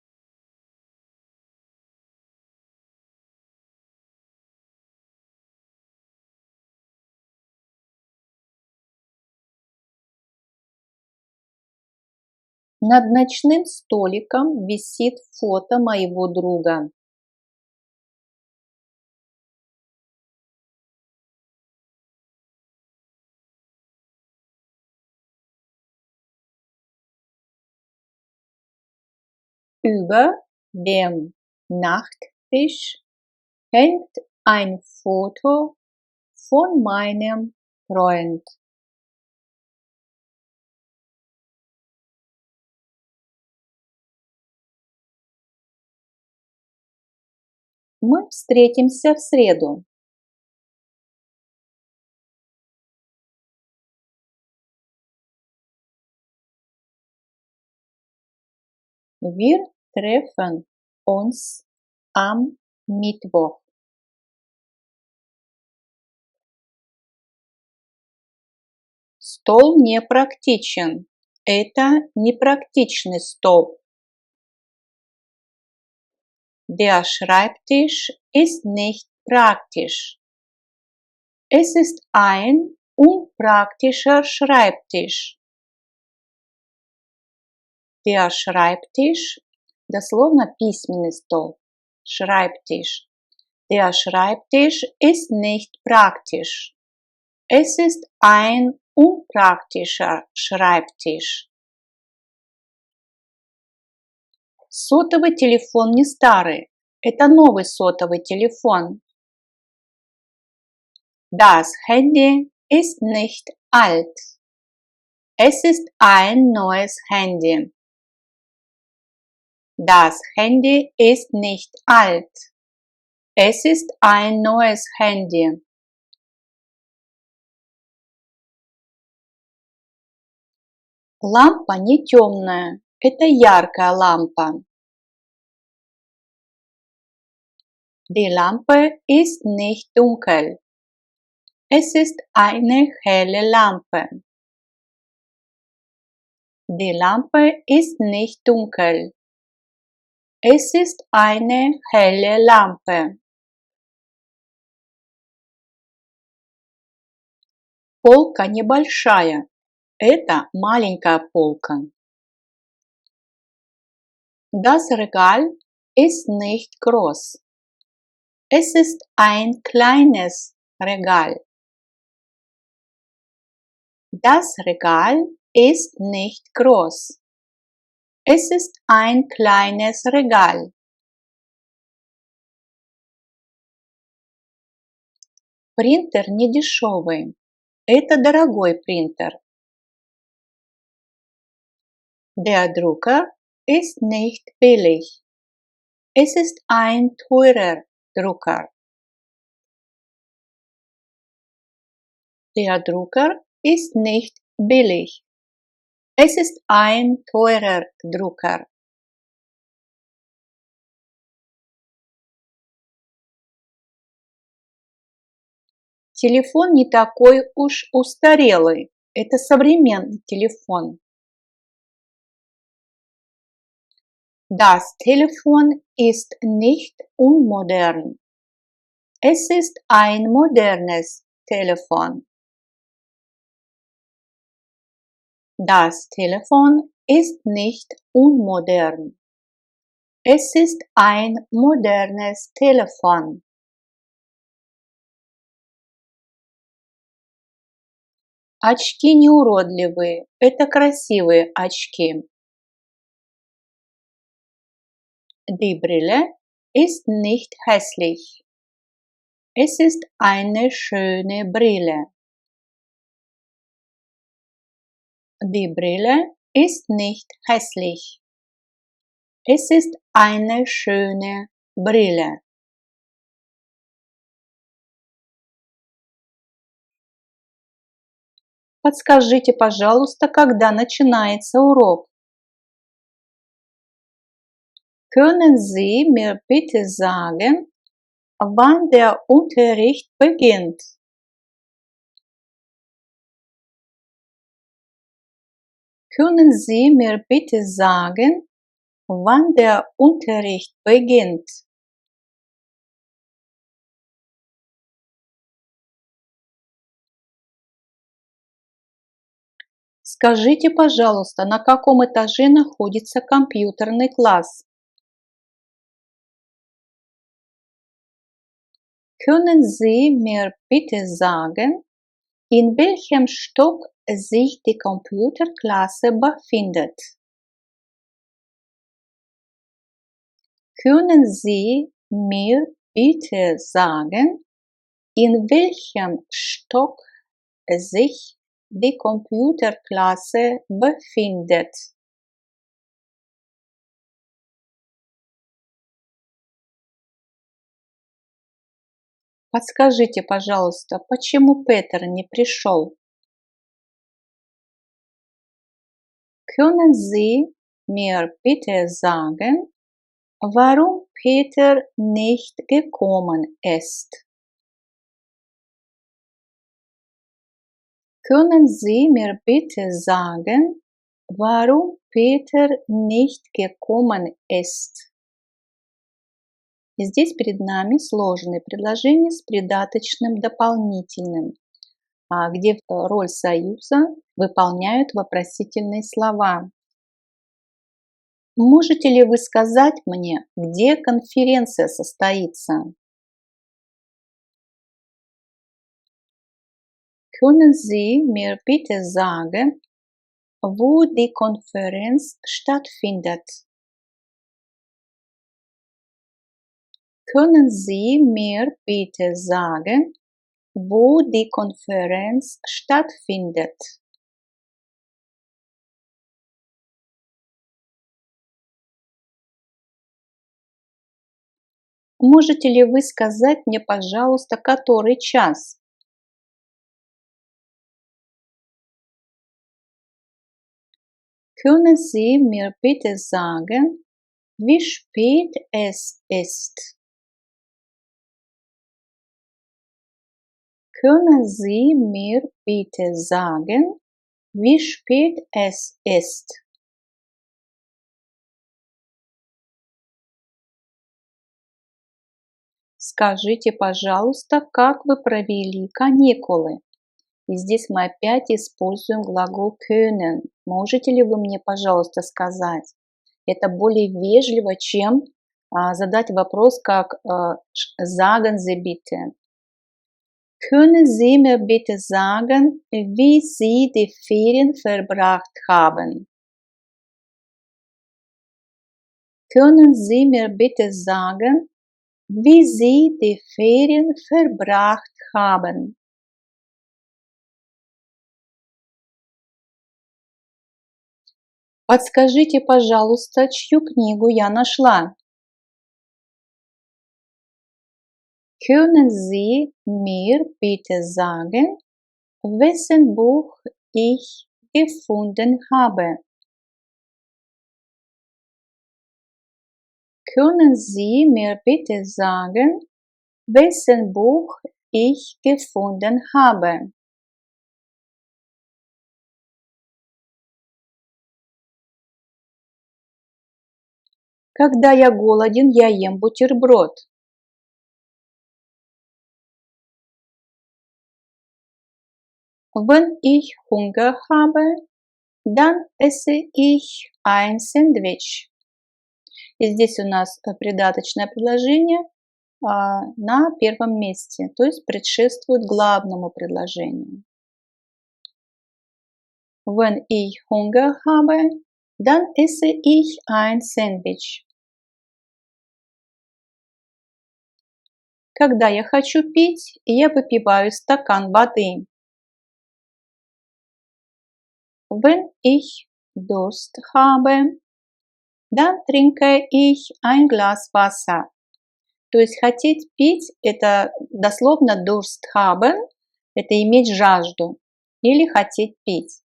A: Над ночным столиком висит фото моего друга. Über dem Nachttisch hängt ein Foto von meinem Freund. Мы встретимся в среду. Wir treffen uns am Mittwoch. Стол непрактичен. Это непрактичный стол. Der Schreibtisch ist nicht praktisch. Es ist ein unpraktischer Schreibtisch. Der Schreibtisch, дословно письменный стол. Schreibtisch. Der Schreibtisch ist nicht praktisch. Es ist ein unpraktischer Schreibtisch. Сотовый телефон не старый. Это новый сотовый телефон. Das Handy ist nicht alt. Es ist ein neues Handy. Das Handy ist nicht alt. Es ist ein neues Handy. Лампа не темная. Это яркая лампа. Die Lampe ist nicht dunkel. Es ist eine helle Lampe. Die Lampe ist nicht dunkel. Es ist eine helle Lampe. Полка небольшая. Это маленькая полка. Das Regal ist nicht groß. Es ist ein kleines Regal. Das Regal ist nicht groß. Es ist ein kleines Regal. Принтер не дешевый. Это дорогой принтер. Der Drucker ist nicht billig. Es ist ein teurer Drucker. Der Drucker ist nicht billig. Es ist ein teurer Drucker. Телефон не такой уж устарелый. Это современный телефон. Das Telefon ist nicht unmodern. Es ist ein modernes Telefon. Das Telefon ist nicht unmodern. Es ist ein modernes Telefon. Очки не уродливые, это красивые очки. Die Brille ist nicht hässlich. Es ist eine schöne Brille. Die Brille ist nicht hässlich. Es ist eine schöne Brille. Подскажите, пожалуйста, когда начинается урок? Können Sie mir bitte sagen, wann der Unterricht beginnt? Können Sie mir bitte sagen, wann der Unterricht beginnt? Скажите, пожалуйста, на каком этаже находится компьютерный класс? Können Sie mir bitte sagen, in welchem Stock sich die Computerklasse befindet? Können Sie mir bitte sagen, in welchem Stock sich die Computerklasse befindet? Подскажите, пожалуйста, почему Петр не пришел? Können Sie mir bitte sagen, warum Peter nicht gekommen ist? Können Sie mir bitte sagen, warum Peter nicht gekommen ist? И здесь перед нами сложные предложения с придаточным дополнительным, где роль союза выполняют вопросительные слова. Можете ли вы сказать мне, где конференция состоится? Können Sie mir bitte sagen, wo die Konferenz stattfindet? Können Sie mir bitte sagen, wo die Konferenz stattfindet? Можете ли вы сказать мне, пожалуйста, который час? Können Sie mir bitte sagen, wie spät es ist? Können Sie mir bitte sagen, wie spät es ist? Скажите, пожалуйста, как вы провели каникулы? И здесь мы опять используем глагол können. Можете ли вы мне, пожалуйста, сказать? Это более вежливо, чем задать вопрос, как sagen Sie bitte. Können Sie mir bitte sagen, wie Sie die Ferien verbracht haben? Können Sie mir bitte sagen, wie Sie die Ferien verbracht haben? Подскажите, пожалуйста, чью книгу я нашла? Können Sie mir bitte sagen, wessen Buch ich gefunden habe? Können Sie mir bitte sagen, wessen Buch ich gefunden habe? Когда я голоден, я ем бутерброд. Wenn ich Hunger habe, dann esse ich ein Sandwich. И здесь у нас придаточное предложение на первом месте, то есть предшествует главному предложению. Wenn ich Hunger habe, dann esse ich ein Sandwich. Когда я хочу пить, я выпиваю стакан воды. Wenn ich Durst habe, dann trinke ich ein Glas Wasser. То есть хотеть пить – это дословно Durst haben, это иметь жажду или хотеть пить.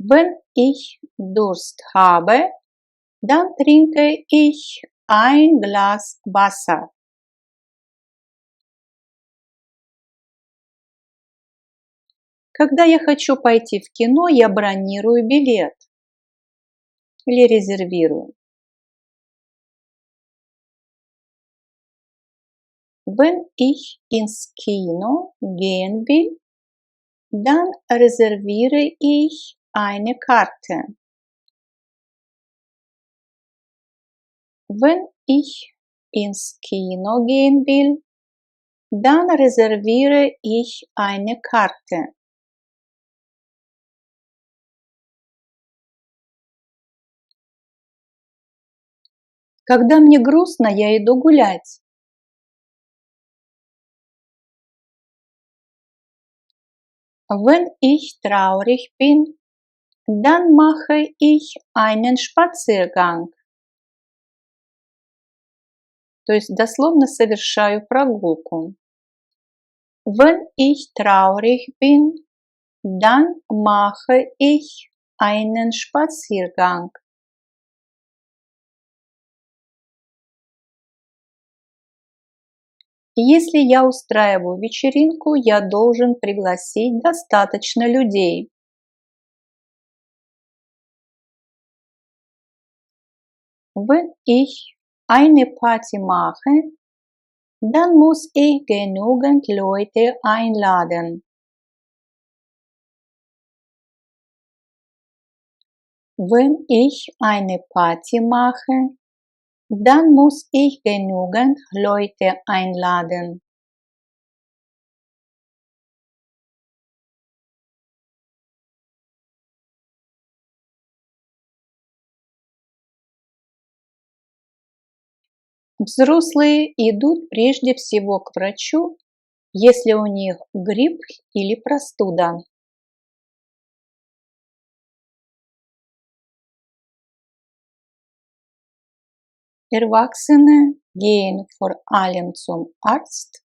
A: Wenn ich Durst habe, dann trinke ich ein Glas Wasser. Когда я хочу пойти в кино, я бронирую билет или резервирую. Wenn ich ins Kino gehen will, dann reserviere ich eine Karte. Wenn ich ins Kino gehen will, dann reserviere ich eine Karte. Когда мне грустно, я иду гулять. Wenn ich traurig bin, dann mache ich einen Spaziergang. То есть дословно совершаю прогулку. Wenn ich traurig bin, dann mache ich einen Spaziergang. Если я устраиваю вечеринку, я должен пригласить достаточно людей. Wenn ich eine Party mache, dann muss ich genügend Leute einladen. Wenn ich eine Party mache, dann muss ich genügend Leute einladen. Взрослые идут прежде всего к врачу, если у них грипп или простуда. Erwachsene gehen vor allem zum Arzt,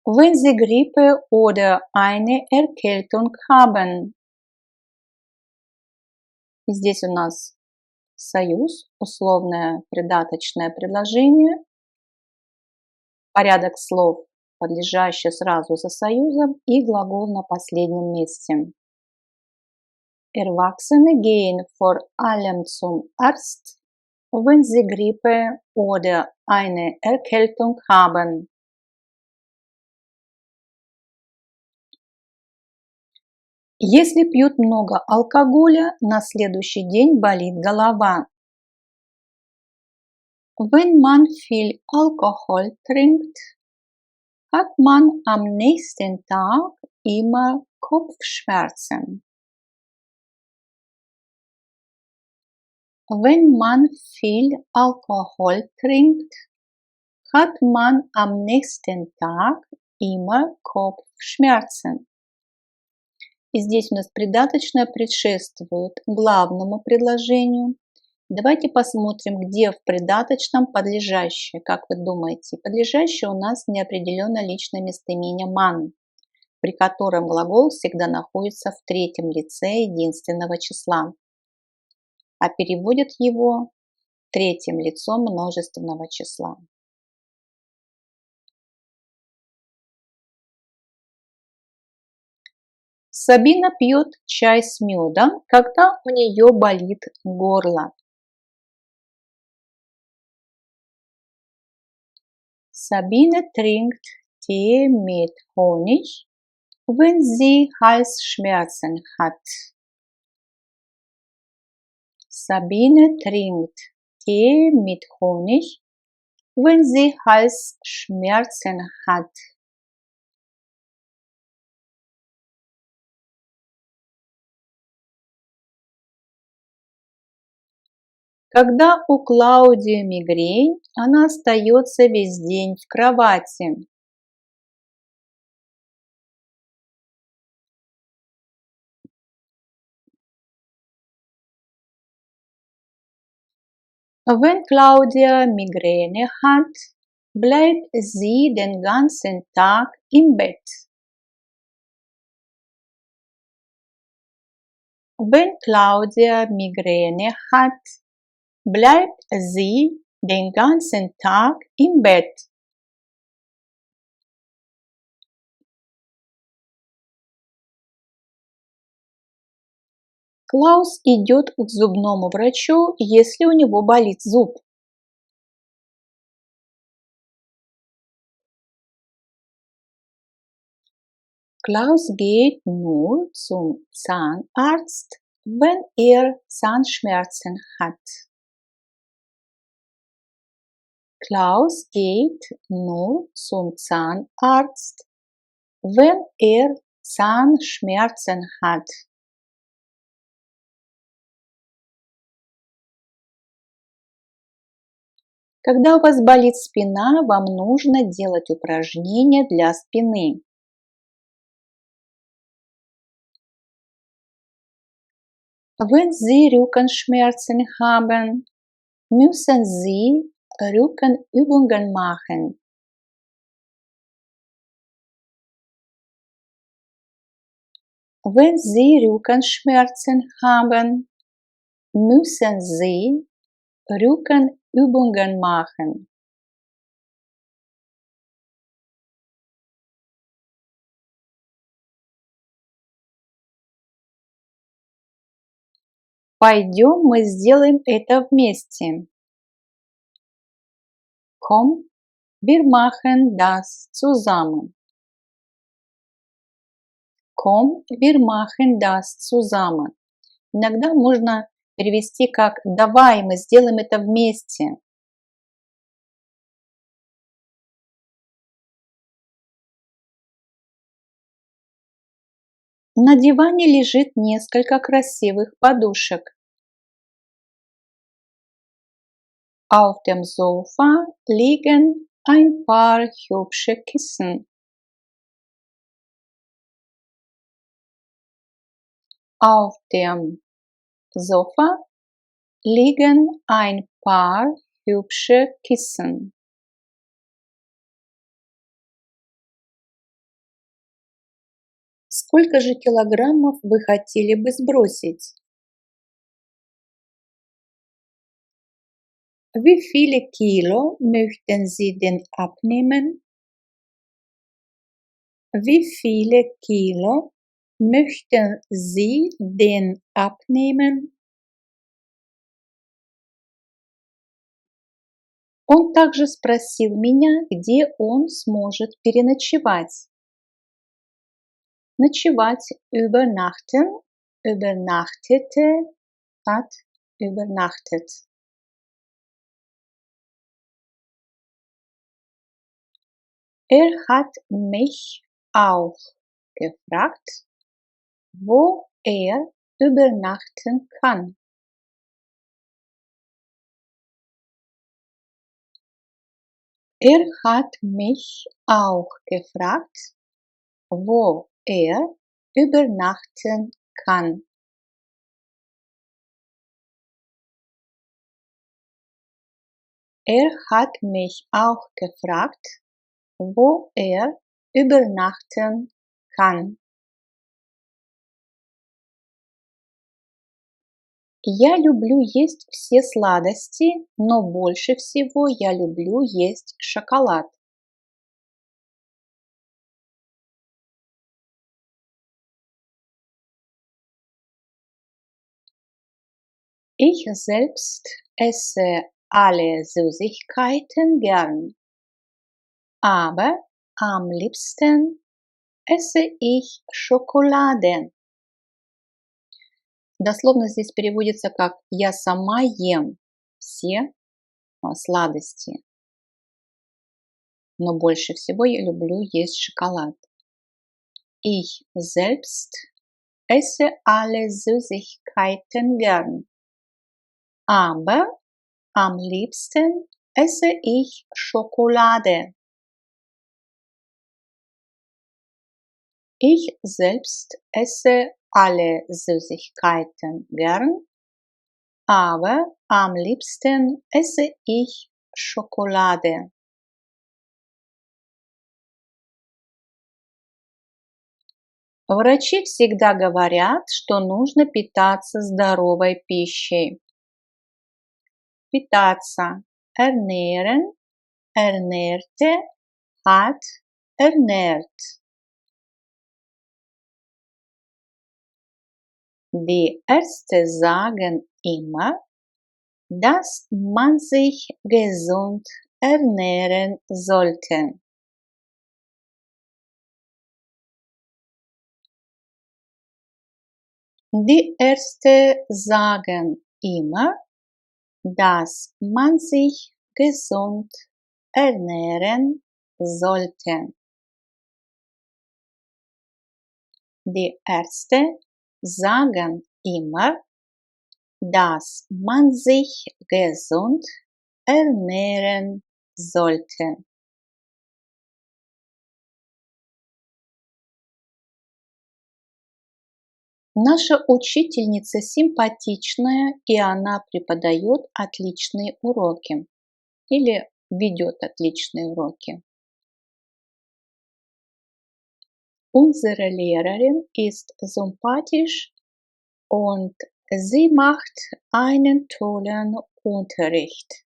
A: wenn sie Grippe oder eine Erkältung haben. И здесь у нас союз, условное придаточное предложение, порядок слов, подлежащий сразу за союзом, и глагол на последнем месте. Erwachsene gehen vor allem zum Arzt, wenn sie Grippe oder eine Erkältung haben. Если пьют много алкоголя, на следующий день болит голова. Wenn man viel Alkohol trinkt, hat man am nächsten Tag immer Kopfschmerzen. Wenn man viel Alkohol trinkt, hat man am nächsten Tag immer Kopfschmerzen. И здесь у нас придаточное предшествует главному предложению. Давайте посмотрим, где в придаточном подлежащее. Как вы думаете? Подлежащее у нас неопределенное личное местоимение man, при котором глагол всегда находится в третьем лице единственного числа, а переводит его третьим лицом множественного числа. Сабина пьет чай с медом, когда у нее болит горло. Sabine trinkt Tee mit Honig, wenn sie Halsschmerzen hat. Sabine trinkt Tee mit Honig, wenn sie Halsschmerzen hat. Когда у Клаудии мигрень, она остается весь день в кровати. Wenn Claudia Migräne hat, bleibt sie den ganzen Tag im Bett. Wenn Claudia Migräne hat, bleibt sie den ganzen Tag im Bett. Клаус идет к зубному врачу, если у него болит зуб. Klaus geht nur zum Zahnarzt, wenn Zahnschmerzen hat. Klaus geht nur zum Zahnarzt, wenn Zahnschmerzen hat. Когда у вас болит спина, вам нужно делать упражнения для спины. Wenn Sie Rückenschmerzen haben, müssen Sie Rückenübungen machen. Wenn Sie Rückenschmerzen haben, müssen Sie Rückenübungen machen. Пойдем, мы сделаем это вместе. Komm, wir machen das zusammen. Komm, wir machen das zusammen. Иногда можно перевести как «давай, мы сделаем это вместе». На диване лежит несколько красивых подушек. Auf dem Sofa liegen ein paar hübsche Kissen. Auf dem Sofa liegen ein paar hübsche Kissen. Сколько же килограммов вы хотели бы сбросить? Wie viele Kilo möchten Sie denn abnehmen? Wie viele Kilo möchten Sie denn abnehmen? Он также спросил меня, где он сможет переночевать. Ночевать übernachten, übernachtete, hat übernachtet. Er hat mich auch gefragt, wo er übernachten kann. Er hat mich auch gefragt, wo er übernachten kann. Er hat mich auch gefragt, wo er übernachten kann. Я люблю есть все сладости, но больше всего я люблю есть шоколад. Ich selbst esse alle Süßigkeiten gern, aber am liebsten esse ich Schokolade. Дословно здесь переводится как «я сама ем все сладости, но больше всего я люблю есть шоколад». Ich selbst esse alle Süßigkeiten gern, aber am liebsten esse ich Schokolade. Ich selbst esse alle Süßigkeiten gern, aber am liebsten esse ich Schokolade. Врачи всегда говорят, что нужно питаться здоровой пищей. Питаться. Ernähren, ernährte, hat, ernährt. Die Ärzte sagen immer, dass man sich gesund ernähren sollte. Die Ärzte sagen immer, dass man sich gesund ernähren sollte. Die Ärzte sagen immer, dass man sich gesund ernähren sollte. Наша учительница симпатичная, и она преподает отличные уроки или ведет отличные уроки. Unsere Lehrerin ist sympathisch und sie macht einen tollen Unterricht.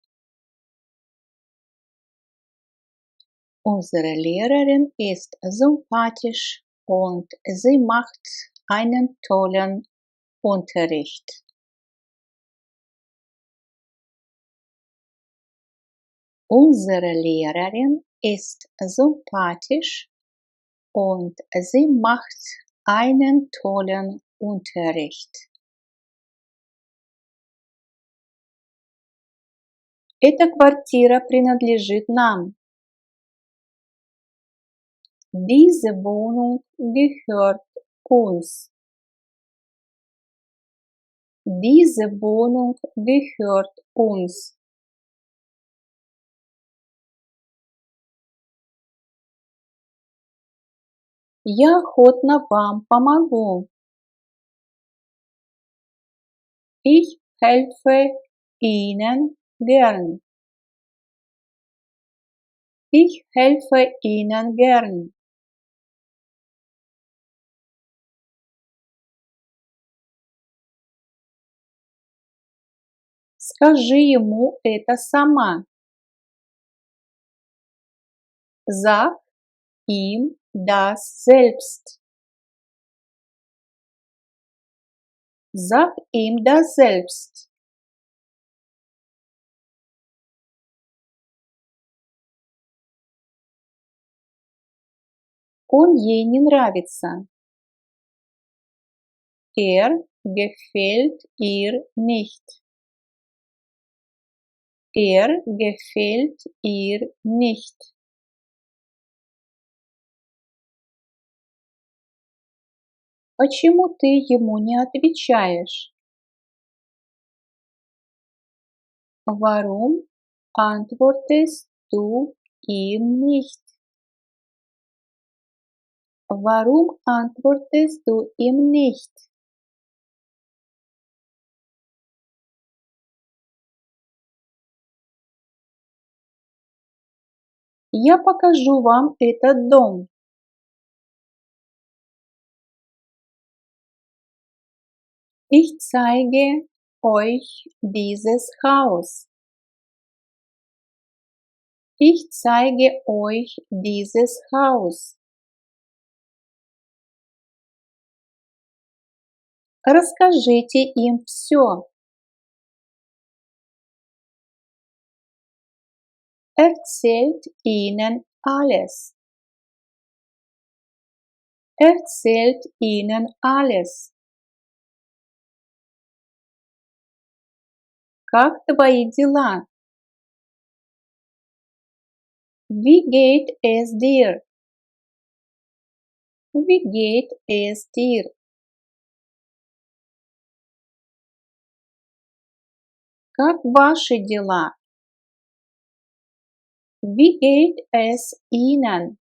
A: Unsere Lehrerin ist sympathisch und sie macht einen tollen Unterricht. Unsere Lehrerin ist sympathisch und sie macht einen tollen Unterricht. Эта квартира принадлежит нам. Diese Wohnung gehört uns. Diese Wohnung gehört uns. Я охотно вам помогу. Ich helfe Ihnen gern. Ich helfe Ihnen gern. Скажи ему это сама. Sag ihm das selbst. Sag ihm das selbst. Он ей не нравится. Gefällt ihr nicht. Gefällt ihr nicht. Почему ты ему не отвечаешь? Warum antwortest du ihm nicht? Warum antwortest du ihm nicht? Я покажу вам этот дом. Ich zeige euch dieses Haus. Ich zeige euch dieses Haus. Расскажите им все. Erzählt ihnen alles. Erzählt ihnen alles. Как твои дела? Wie geht es dir? Wie geht es dir? Как ваши дела? Wie geht es Ihnen?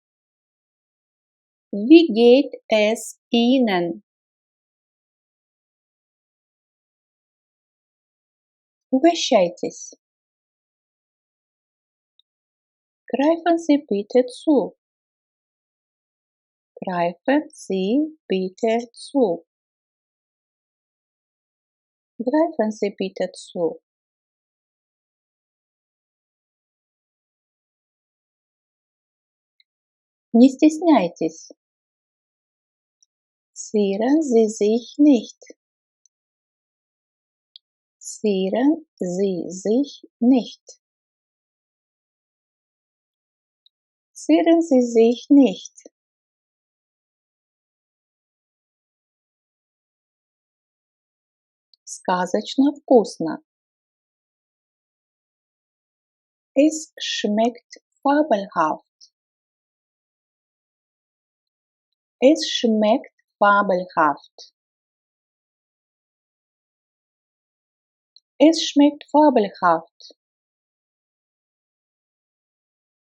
A: Wie geht es Ihnen? Угощайтесь. Greifen Sie bitte zu. Greifen Sie bitte zu. Greifen Sie bitte zu. Не стесняйтесь. Zieren Sie sich nicht. Zieren Sie sich nicht. Zieren Sie sich nicht. Сказочно вкусно. Es schmeckt fabelhaft. Es schmeckt fabelhaft. Es schmeckt fabelhaft.